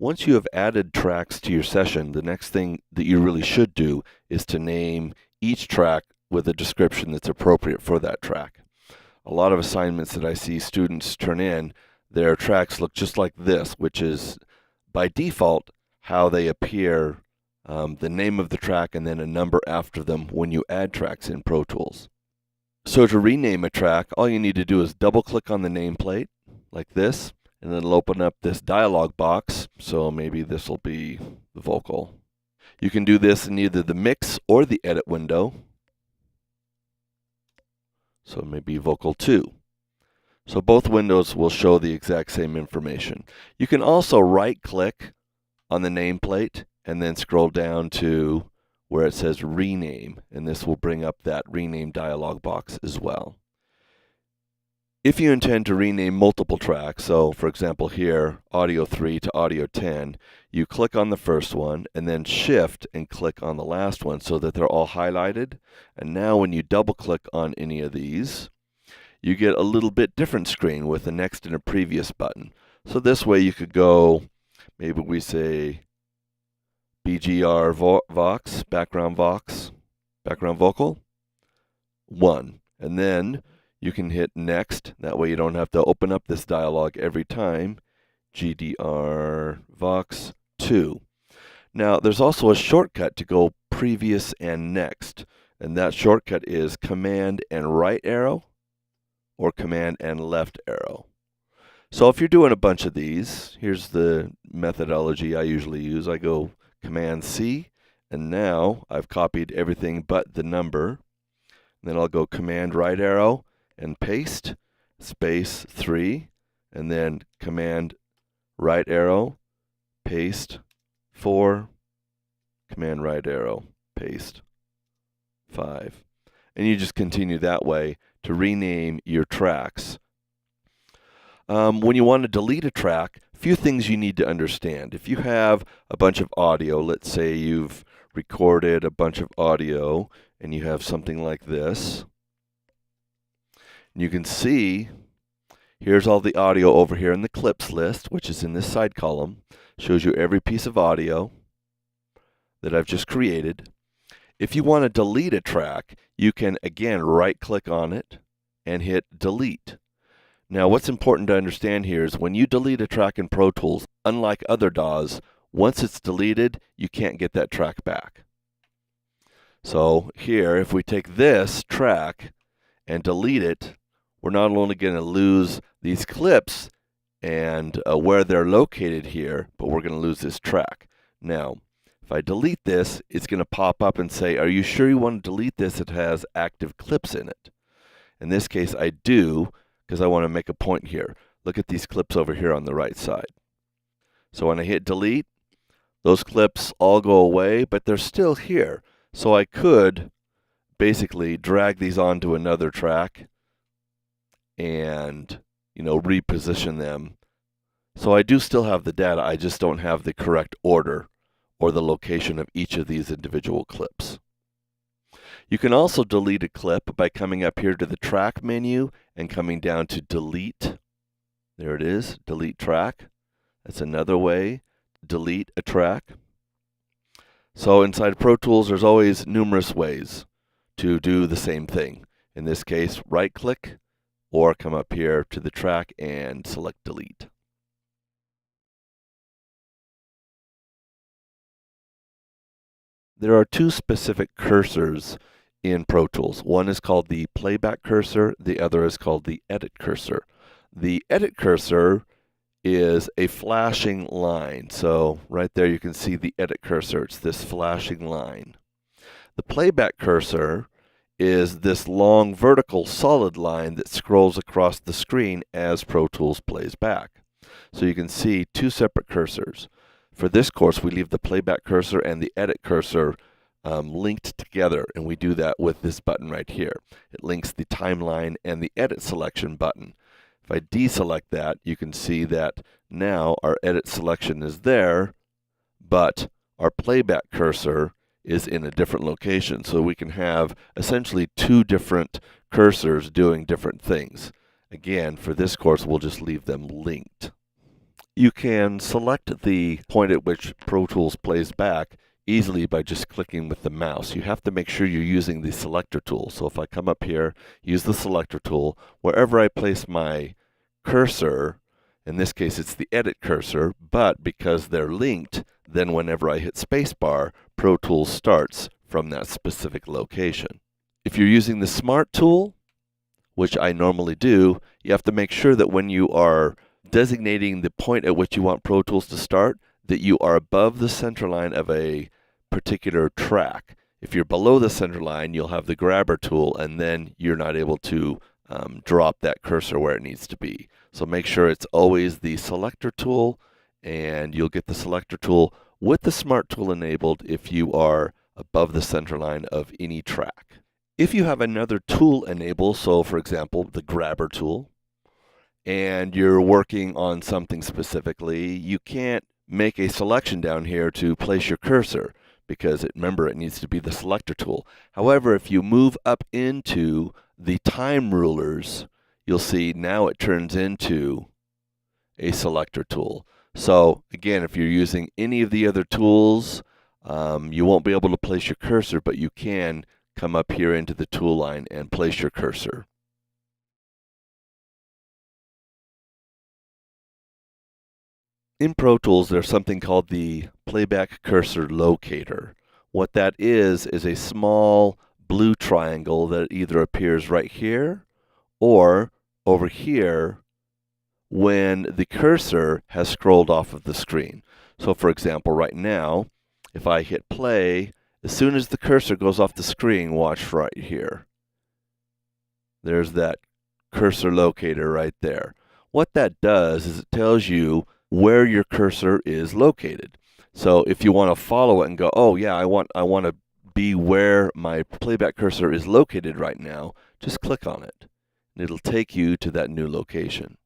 Once you have added tracks to your session, the next thing that you really should do is to name each track with a description that's appropriate for that track. A lot of assignments that I see students turn in, their tracks look just like this, which is by default how they appear, the name of the track and then a number after them when you add tracks in Pro Tools. So to rename a track, all you need to do is double click on the nameplate like this, and then it'll open up this dialog box. So maybe this will be the vocal. You can do this in either the mix or the edit window. So maybe vocal 2. So both windows will show the exact same information. You can also right click on the nameplate and then scroll down to where it says rename, and this will bring up that rename dialog box as well. If you intend to rename multiple tracks, so for example here, audio 3 to audio 10, you click on the first one and then shift and click on the last one so that they're all highlighted. And now when you double click on any of these, you get a little bit different screen with the next and a previous button. So this way you could go, maybe we say BGR Vox, background vocal, 1. And then you can hit next. That way you don't have to open up this dialog every time. GDR Vox 2. Now there's also a shortcut to go previous and next. And that shortcut is Command and right arrow or Command and left arrow. So if you're doing a bunch of these, here's the methodology I usually use. I go Command C, and now I've copied everything but the number. Then I'll go Command right arrow and paste, space 3, and then Command right arrow, paste 4, Command right arrow, paste 5. And you just continue that way to rename your tracks. When you want to delete a track, a few things you need to understand. If you have a bunch of audio, let's say you've recorded a bunch of audio and you have something like this, you can see here's all the audio over here in the clips list, which is in this side column. Shows you every piece of audio that I've just created. If you want to delete a track, you can again right click on it and hit delete. Now what's important to understand here is when you delete a track in Pro Tools, unlike other DAWs, once it's deleted, you can't get that track back. So here, if we take this track and delete it, we're not only going to lose these clips and where they're located here, but we're going to lose this track. Now, if I delete this, it's going to pop up and say, are you sure you want to delete this? It has active clips in it. In this case, I do, because I want to make a point here. Look at these clips over here on the right side. So when I hit delete, those clips all go away, but they're still here. So I could basically drag these onto another track and, reposition them. So I do still have the data, I just don't have the correct order or the location of each of these individual clips. You can also delete a clip by coming up here to the track menu and coming down to delete. There it is, delete track. That's another way to delete a track. So inside Pro Tools, there's always numerous ways to do the same thing. In this case, right click or come up here to the track and select delete. There are two specific cursors in Pro Tools. One is called the playback cursor, the other is called the edit cursor. The edit cursor is a flashing line. So right there you can see the edit cursor. It's this flashing line. The playback cursor is this long vertical solid line that scrolls across the screen as Pro Tools plays back. So you can see two separate cursors. For this course, we leave the playback cursor and the edit cursor linked together, and we do that with this button right here. It links the timeline and the edit selection button. If I deselect that, you can see that now our edit selection is there, but our playback cursor is in a different location. So we can have essentially two different cursors doing different things. Again, for this course, we'll just leave them linked. You can select the point at which Pro Tools plays back easily by just clicking with the mouse. You have to make sure you're using the selector tool. So if I come up here, use the selector tool, wherever I place my cursor, in this case it's the edit cursor, but because they're linked, then whenever I hit spacebar, Pro Tools starts from that specific location. If you're using the Smart tool, which I normally do, you have to make sure that when you are designating the point at which you want Pro Tools to start, that you are above the center line of a particular track. If you're below the center line, you'll have the grabber tool, and then you're not able to drop that cursor where it needs to be. So make sure it's always the selector tool, and you'll get the selector tool with the Smart tool enabled if you are above the center line of any track. If you have another tool enabled, so for example, the grabber tool, and you're working on something specifically, you can't make a selection down here to place your cursor because remember, it needs to be the selector tool. However, if you move up into the time rulers, you'll see now it turns into a selector tool. So again, if you're using any of the other tools, you won't be able to place your cursor, but you can come up here into the tool line and place your cursor. In Pro Tools, there's something called the Playback Cursor Locator. What that is a small blue triangle that either appears right here or over here when the cursor has scrolled off of the screen. So for example, right now, if I hit play, as soon as the cursor goes off the screen, watch right here. There's that cursor locator right there. What that does is it tells you where your cursor is located. So if you want to follow it and go, oh yeah, I want to be where my playback cursor is located right now, just click on it, and it'll take you to that new location.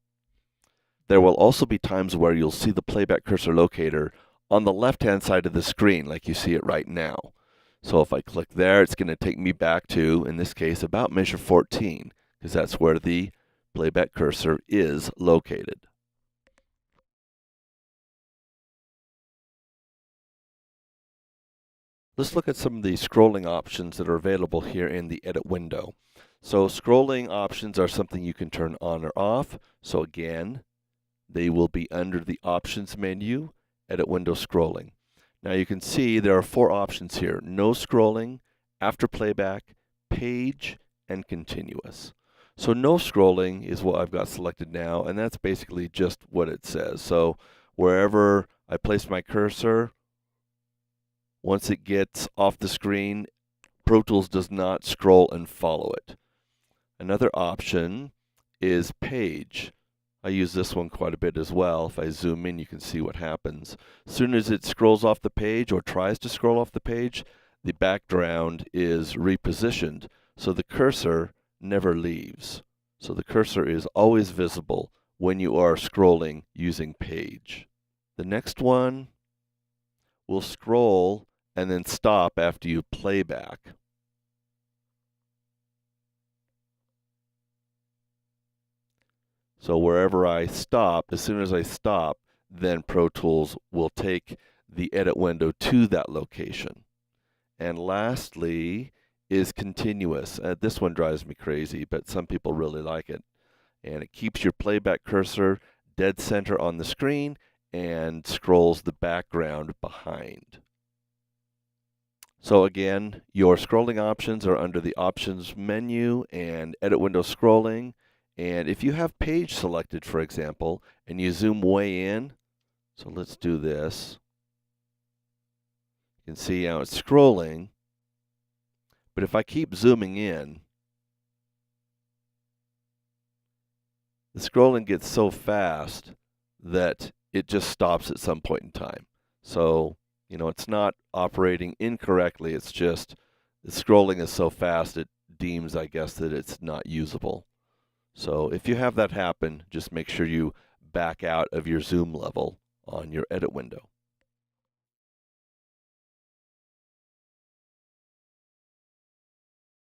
There will also be times where you'll see the playback cursor locator on the left-hand side of the screen, like you see it right now. So if I click there, it's going to take me back to, in this case, about measure 14, because that's where the playback cursor is located. Let's look at some of the scrolling options that are available here in the edit window. So scrolling options are something you can turn on or off. So again, they will be under the options menu, edit window scrolling. Now you can see there are 4 options here: no scrolling, after playback, page, and continuous. So no scrolling is what I've got selected now, and that's basically just what it says. So wherever I place my cursor, once it gets off the screen, Pro Tools does not scroll and follow it. Another option is page. I use this one quite a bit as well. If I zoom in, you can see what happens. As soon as it scrolls off the page or tries to scroll off the page, the background is repositioned, so the cursor never leaves. So the cursor is always visible when you are scrolling using page. The next one will scroll and then stop after you play back. So wherever I stop, as soon as I stop, then Pro Tools will take the edit window to that location. And lastly is continuous. This one drives me crazy, but some people really like it. And it keeps your playback cursor dead center on the screen and scrolls the background behind. So again, your scrolling options are under the options menu and edit window scrolling. And if you have page selected, for example, and you zoom way in, so let's do this. You can see how it's scrolling. But if I keep zooming in, the scrolling gets so fast that it just stops at some point in time. So, it's not operating incorrectly. It's just the scrolling is so fast it deems, I guess, that it's not usable. So if you have that happen, just make sure you back out of your zoom level on your edit window.